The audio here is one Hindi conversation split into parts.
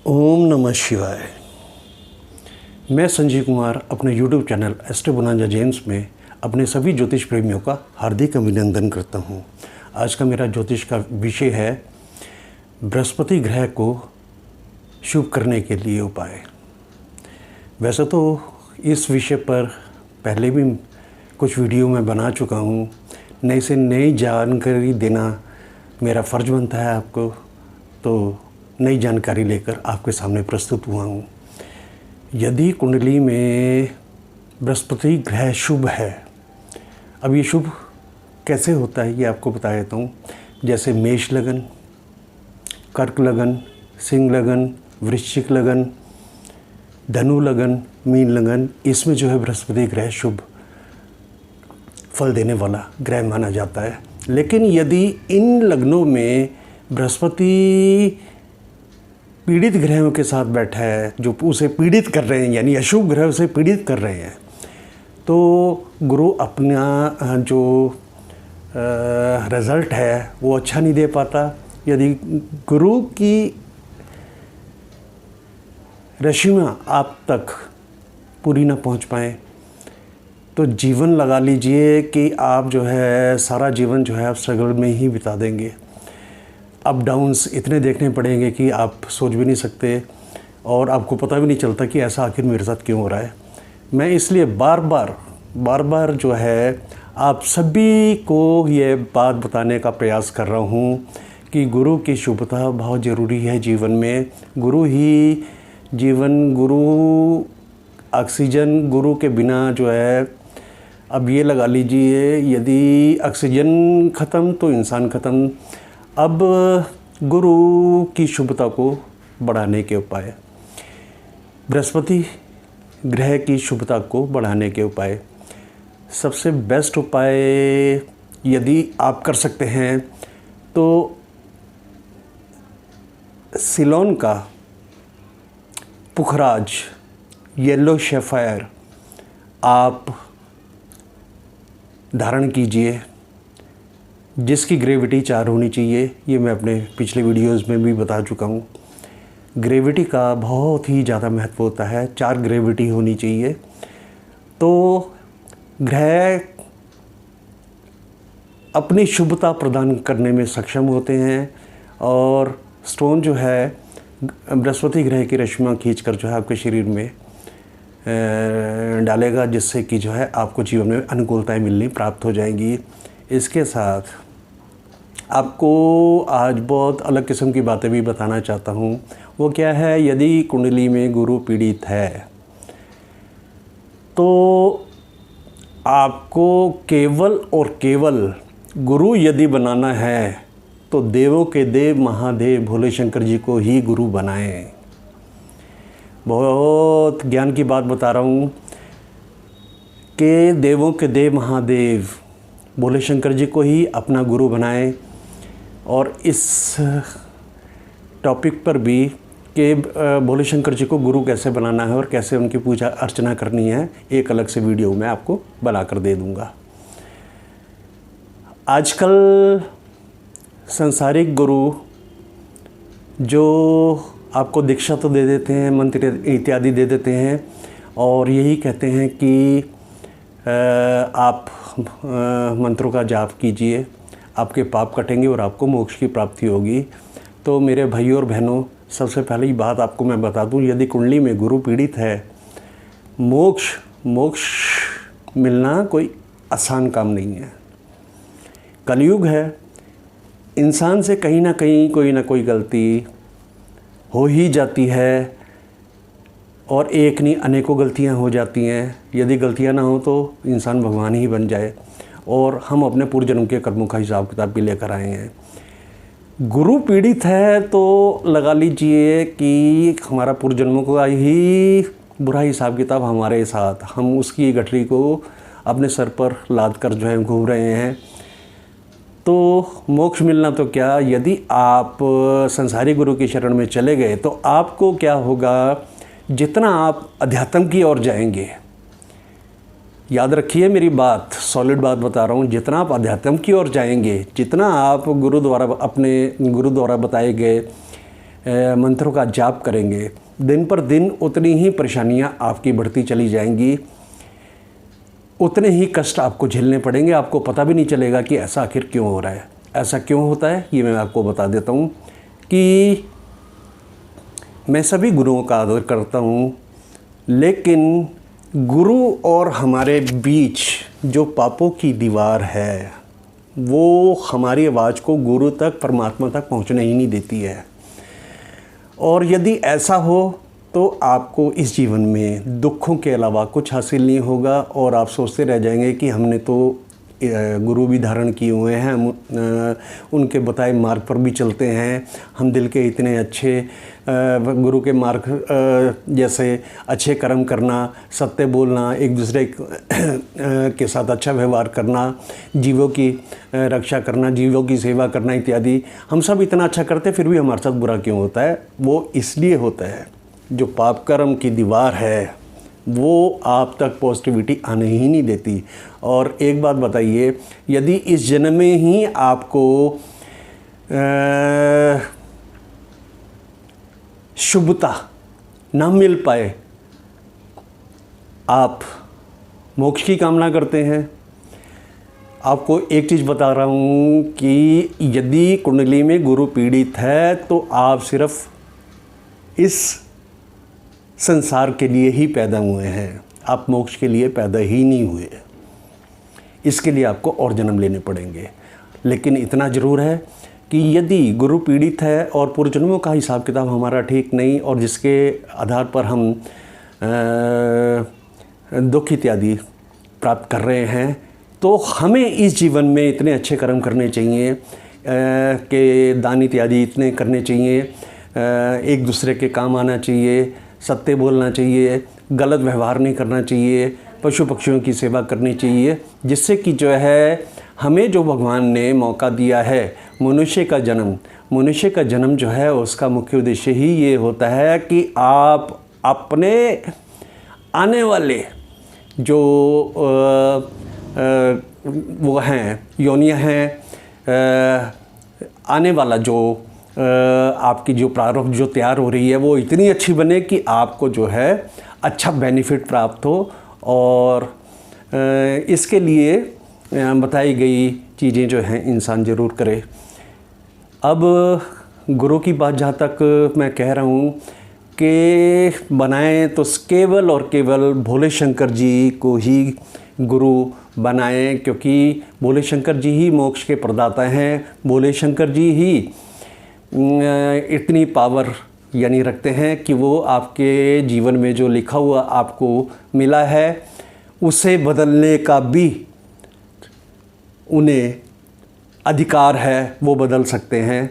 ओम नमः शिवाय। मैं संजीव कुमार अपने YouTube channel astro bonanza James में अपने सभी ज्योतिष प्रेमियों का हार्दिक अभिनंदन करता हूं। आज का मेरा ज्योतिष का विषय है बृहस्पति ग्रह को शुभ करने के लिए उपाय। वैसे तो इस विषय पर पहले भी कुछ वीडियो मैं बना चुका हूं। नई से नई जानकारी देना मेरा फ़र्ज बनता है आपको, तो नई जानकारी लेकर आपके सामने प्रस्तुत हुआ हूँ। यदि कुंडली में बृहस्पति ग्रह शुभ है, अब ये शुभ कैसे होता है ये आपको बता देता हूँ। जैसे मेष लगन, कर्क लगन, सिंह लगन, वृश्चिक लगन, धनु लगन, मीन लगन, इसमें जो है बृहस्पति ग्रह शुभ फल देने वाला ग्रह माना जाता है। लेकिन यदि इन लग्नों में बृहस्पति पीड़ित ग्रहों के साथ बैठा है, जो उसे पीड़ित कर रहे हैं, यानी अशुभ ग्रह उसे पीड़ित कर रहे हैं, तो गुरु अपना जो रिज़ल्ट है वो अच्छा नहीं दे पाता। यदि गुरु की रश्मियाँ आप तक पूरी ना पहुंच पाएँ तो जीवन लगा लीजिए कि आप जो है सारा जीवन जो है आप स्ट्रगल में ही बिता देंगे। अप डाउन्स इतने देखने पड़ेंगे कि आप सोच भी नहीं सकते और आपको पता भी नहीं चलता कि ऐसा आखिर मेरे साथ क्यों हो रहा है। मैं इसलिए बार बार जो है आप सभी को ये बात बताने का प्रयास कर रहा हूँ कि गुरु की शुभता बहुत ज़रूरी है जीवन में। गुरु ही जीवन, गुरु ऑक्सीजन, गुरु के बिना जो है, अब ये लगा लीजिए यदि ऑक्सीजन ख़त्म तो इंसान ख़त्म। अब गुरु की शुभता को बढ़ाने के उपाय, बृहस्पति ग्रह की शुभता को बढ़ाने के उपाय, सबसे बेस्ट उपाय यदि आप कर सकते हैं तो सिलोन का पुखराज येलो शेफायर आप धारण कीजिए, जिसकी ग्रेविटी 4 होनी चाहिए। ये मैं अपने पिछले वीडियोस में भी बता चुका हूँ। ग्रेविटी का बहुत ही ज़्यादा महत्व होता है, 4 ग्रेविटी होनी चाहिए। तो ग्रह अपनी शुभता प्रदान करने में सक्षम होते हैं और स्टोन जो है बृहस्पति ग्रह की रश्मियाँ खींचकर जो है आपके शरीर में डालेगा, जिससे कि जो है आपको जीवन में अनुकूलताएं मिलनी प्राप्त हो जाएंगी। इसके साथ आपको आज बहुत अलग किस्म की बातें भी बताना चाहता हूँ। वो क्या है, यदि कुंडली में गुरु पीड़ित है तो आपको केवल और केवल गुरु यदि बनाना है तो देवों के देव महादेव भोले शंकर जी को ही गुरु बनाएं। बहुत ज्ञान की बात बता रहा हूँ कि देवों के देव महादेव भोले शंकर जी को ही अपना गुरु बनाएं। और इस टॉपिक पर भी कि भोले शंकर जी को गुरु कैसे बनाना है और कैसे उनकी पूजा अर्चना करनी है, एक अलग से वीडियो मैं आपको बना कर दे दूँगा। आजकल सांसारिक गुरु जो आपको दीक्षा तो दे देते हैं, मंत्र इत्यादि दे देते हैं और यही कहते हैं कि आप मंत्रों का जाप कीजिए, आपके पाप कटेंगे और आपको मोक्ष की प्राप्ति होगी। तो मेरे भाइयों और बहनों, सबसे पहली बात आपको मैं बता दूं, यदि कुंडली में गुरु पीड़ित है, मोक्ष मिलना कोई आसान काम नहीं है। कलयुग है, इंसान से कहीं ना कहीं कोई ना कोई गलती हो ही जाती है और एक नहीं अनेकों गलतियां हो जाती हैं। यदि गलतियां ना हो तो इंसान भगवान ही बन जाए। और हम अपने पूर्व जन्म के कर्मों का हिसाब किताब भी लेकर आए हैं। गुरु पीड़ित है तो लगा लीजिए कि हमारा पूर्व जन्मों का ही बुरा हिसाब किताब हमारे साथ, हम उसकी गठरी को अपने सर पर लाद कर जो है घूम रहे हैं। तो मोक्ष मिलना तो क्या, यदि आप संसारी गुरु की शरण में चले गए तो आपको क्या होगा, जितना आप अध्यात्म की ओर जाएंगे, याद रखिए मेरी बात, सॉलिड बात बता रहा हूँ, जितना आप अध्यात्म की ओर जाएंगे, जितना आप गुरु द्वारा बताए गए मंत्रों का जाप करेंगे, दिन पर दिन उतनी ही परेशानियाँ आपकी बढ़ती चली जाएंगी, उतने ही कष्ट आपको झेलने पड़ेंगे। आपको पता भी नहीं चलेगा कि ऐसा आखिर क्यों हो रहा है। ऐसा क्यों होता है ये मैं आपको बता देता हूँ कि मैं सभी गुरुओं का आदर करता हूँ, लेकिन गुरु और हमारे बीच जो पापों की दीवार है वो हमारी आवाज़ को गुरु तक, परमात्मा तक पहुँचने ही नहीं देती है। और यदि ऐसा हो तो आपको इस जीवन में दुखों के अलावा कुछ हासिल नहीं होगा और आप सोचते रह जाएंगे कि हमने तो गुरु भी धारण किए हुए हैं, हम उनके बताए मार्ग पर भी चलते हैं, हम दिल के इतने अच्छे, गुरु के मार्ग जैसे अच्छे कर्म करना, सत्य बोलना, एक दूसरे के साथ अच्छा व्यवहार करना, जीवों की रक्षा करना, जीवों की सेवा करना इत्यादि, हम सब इतना अच्छा करते फिर भी हमारे साथ बुरा क्यों होता है? वो इसलिए होता है जो पाप कर्म की दीवार है वो आप तक पॉजिटिविटी आने ही नहीं देती। और एक बात बताइए, यदि इस जन्म में ही आपको शुभता ना मिल पाए, आप मोक्ष की कामना करते हैं। आपको एक चीज़ बता रहा हूँ कि यदि कुंडली में गुरु पीड़ित है तो आप सिर्फ इस संसार के लिए ही पैदा हुए हैं, आप मोक्ष के लिए पैदा ही नहीं हुए। इसके लिए आपको और जन्म लेने पड़ेंगे। लेकिन इतना ज़रूर है कि यदि गुरु पीड़ित है और पूर्वजन्मों का हिसाब किताब हमारा ठीक नहीं और जिसके आधार पर हम दुख इत्यादि प्राप्त कर रहे हैं, तो हमें इस जीवन में इतने अच्छे कर्म करने चाहिए कि दान इत्यादि इतने करने चाहिए, एक दूसरे के काम आना चाहिए, सत्य बोलना चाहिए, गलत व्यवहार नहीं करना चाहिए, पशु पक्षियों की सेवा करनी चाहिए, जिससे कि जो है हमें जो भगवान ने मौका दिया है मनुष्य का जन्म जो है उसका मुख्य उद्देश्य ही ये होता है कि आप अपने आने वाले जो वो हैं योनियाँ हैं, आने वाला जो आपकी जो प्रारब्ध जो तैयार हो रही है वो इतनी अच्छी बने कि आपको जो है अच्छा बेनिफिट प्राप्त हो। और इसके लिए बताई गई चीज़ें जो हैं इंसान ज़रूर करे। अब गुरु की बात जहाँ तक मैं कह रहा हूँ कि बनाएं तो केवल और केवल भोले शंकर जी को ही गुरु बनाएं, क्योंकि भोले शंकर जी ही मोक्ष के प्रदाता हैं। भोले शंकर जी ही इतनी पावर यानी रखते हैं कि वो आपके जीवन में जो लिखा हुआ आपको मिला है उसे बदलने का भी उन्हें अधिकार है, वो बदल सकते हैं।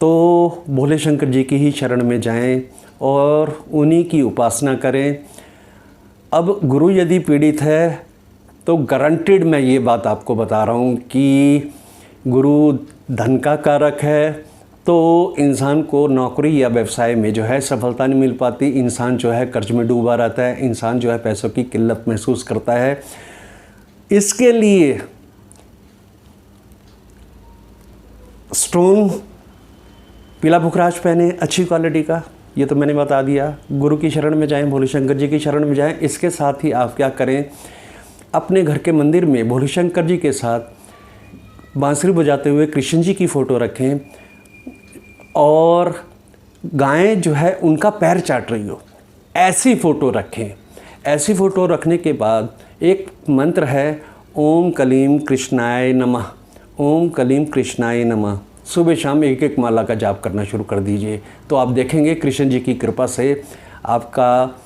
तो भोले शंकर जी की ही शरण में जाएं और उन्हीं की उपासना करें। अब गुरु यदि पीड़ित है तो गारंटेड मैं ये बात आपको बता रहा हूँ कि गुरु धन का कारक है, तो इंसान को नौकरी या व्यवसाय में जो है सफलता नहीं मिल पाती। इंसान जो है कर्ज में डूबा रहता है, इंसान जो है पैसों की किल्लत महसूस करता है। इसके लिए स्टोन पीला पुखराज पहने अच्छी क्वालिटी का, ये तो मैंने बता दिया। गुरु की शरण में जाएं, भोले शंकर जी की शरण में जाएं। इसके साथ ही आप क्या करें, अपने घर के मंदिर में भोले शंकर जी के साथ बांसुरी बजाते हुए कृष्ण जी की फ़ोटो रखें और गायें जो है उनका पैर चाट रही हो, ऐसी फ़ोटो रखें। ऐसी फ़ोटो रखने के बाद एक मंत्र है, ओम कलीम कृष्णाय नमः, ओम कलीम कृष्णाय नमः। सुबह शाम एक एक माला का जाप करना शुरू कर दीजिए, तो आप देखेंगे कृष्ण जी की कृपा से आपका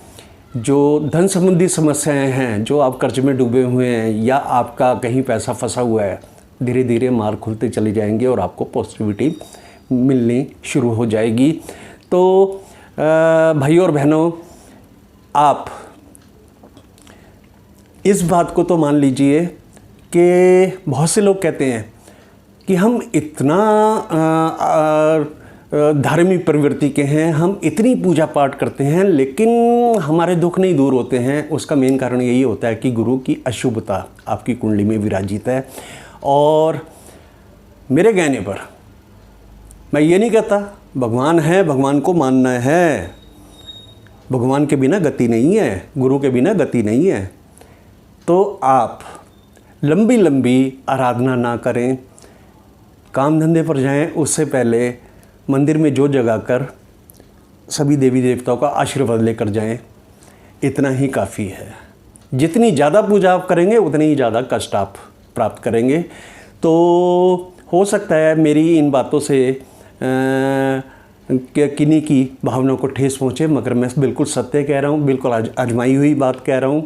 जो धन संबंधी समस्याएं हैं, जो आप कर्ज में डूबे हुए हैं या आपका कहीं पैसा फंसा हुआ है, धीरे धीरे मार्ग खुलते चले जाएंगे और आपको पॉजिटिविटी मिलनी शुरू हो जाएगी। तो भाइयों और बहनों, आप इस बात को तो मान लीजिए कि बहुत से लोग कहते हैं कि हम इतना धार्मिक प्रवृत्ति के हैं, हम इतनी पूजा पाठ करते हैं, लेकिन हमारे दुख नहीं दूर होते हैं। उसका मेन कारण यही होता है कि गुरु की अशुभता आपकी कुंडली में विराजित है। और मेरे कहने पर मैं ये नहीं कहता भगवान है, भगवान को मानना है। भगवान के बिना गति नहीं है, गुरु के बिना गति नहीं है। तो आप लंबी लंबी आराधना ना करें, काम धंधे पर जाएं, उससे पहले मंदिर में जोत जगाकर सभी देवी देवताओं का आशीर्वाद लेकर जाएं। इतना ही काफ़ी है। जितनी ज़्यादा पूजा आप करेंगे उतनी ही ज़्यादा कष्ट आप प्राप्त करेंगे। तो हो सकता है मेरी इन बातों से किन्हीं की भावनाओं को ठेस पहुँचे, मगर मैं बिल्कुल सत्य कह रहा हूँ, बिल्कुल आजमाई हुई बात कह रहा हूँ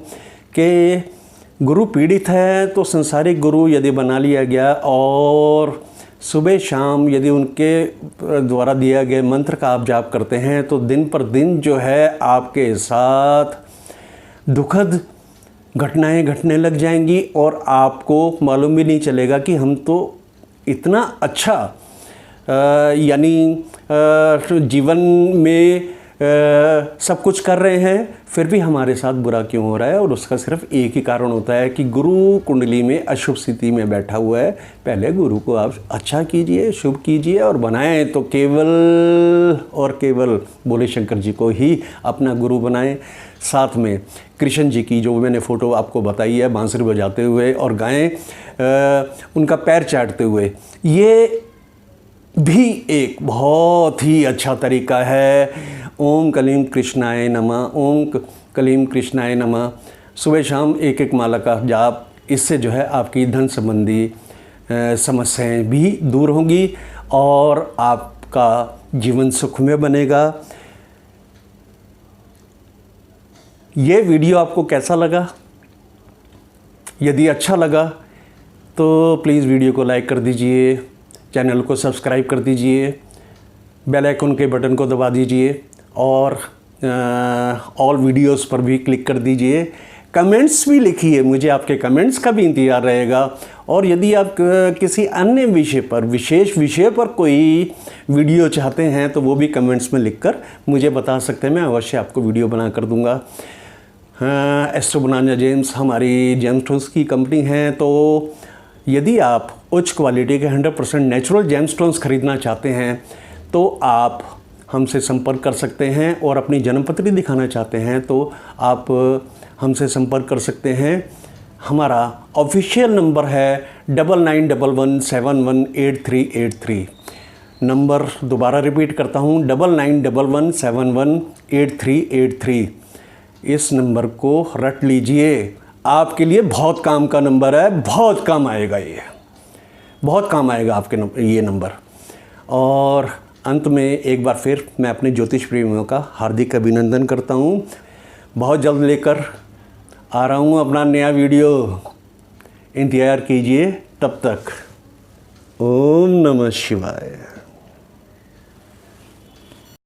कि गुरु पीड़ित है तो संसारिक गुरु यदि बना लिया गया और सुबह शाम यदि उनके द्वारा दिया गए मंत्र का आप जाप करते हैं तो दिन पर दिन जो है आपके साथ दुखद घटनाएं घटने लग जाएंगी और आपको मालूम भी नहीं चलेगा कि हम तो इतना अच्छा यानी जीवन में सब कुछ कर रहे हैं, फिर भी हमारे साथ बुरा क्यों हो रहा है। और उसका सिर्फ एक ही कारण होता है कि गुरु कुंडली में अशुभ स्थिति में बैठा हुआ है। पहले गुरु को आप अच्छा कीजिए, शुभ कीजिए और बनाएं तो केवल और केवल भोले शंकर जी को ही अपना गुरु बनाएं। साथ में कृष्ण जी की जो मैंने फ़ोटो आपको बताई है बांसुरी बजाते हुए और गाएं उनका पैर चाटते हुए, ये भी एक बहुत ही अच्छा तरीका है। ओम कलीम कृष्णाय नमः, ओम कलीम कृष्णाय नमः। सुबह शाम एक एक माला का जाप, इससे जो है आपकी धन संबंधी समस्याएं भी दूर होंगी और आपका जीवन सुखमय बनेगा। ये वीडियो आपको कैसा लगा? यदि अच्छा लगा तो प्लीज़ वीडियो को लाइक कर दीजिए, चैनल को सब्सक्राइब कर दीजिए, बेल आइकन के बटन को दबा दीजिए और ऑल वीडियोस पर भी क्लिक कर दीजिए। कमेंट्स भी लिखिए, मुझे आपके कमेंट्स का भी इंतज़ार रहेगा। और यदि आप किसी अन्य विषय पर, विशेष विषय पर कोई वीडियो चाहते हैं तो वो भी कमेंट्स में लिखकर मुझे बता सकते हैं, मैं अवश्य आपको वीडियो बना कर दूँगा। एस्ट्रो बोनांजा जेम्स हमारी जेमस्टोन्स की कंपनी है, तो यदि आप उच्च क्वालिटी के 100% नेचुरल जेमस्टोन्स खरीदना चाहते हैं तो आप हमसे संपर्क कर सकते हैं। और अपनी जन्मपत्री दिखाना चाहते हैं तो आप हमसे संपर्क कर सकते हैं। हमारा ऑफिशियल नंबर है 9911718383। नंबर दोबारा रिपीट करता हूँ, 9911718383। इस नंबर को रट लीजिए, आपके लिए बहुत काम का नंबर है, बहुत काम आएगा, ये बहुत काम आएगा आपके ये नंबर। और अंत में एक बार फिर मैं अपने ज्योतिष प्रेमियों का हार्दिक अभिनंदन करता हूँ। बहुत जल्द लेकर आ रहा हूँ अपना नया वीडियो, इंतज़ार कीजिए। तब तक ओम नमः शिवाय।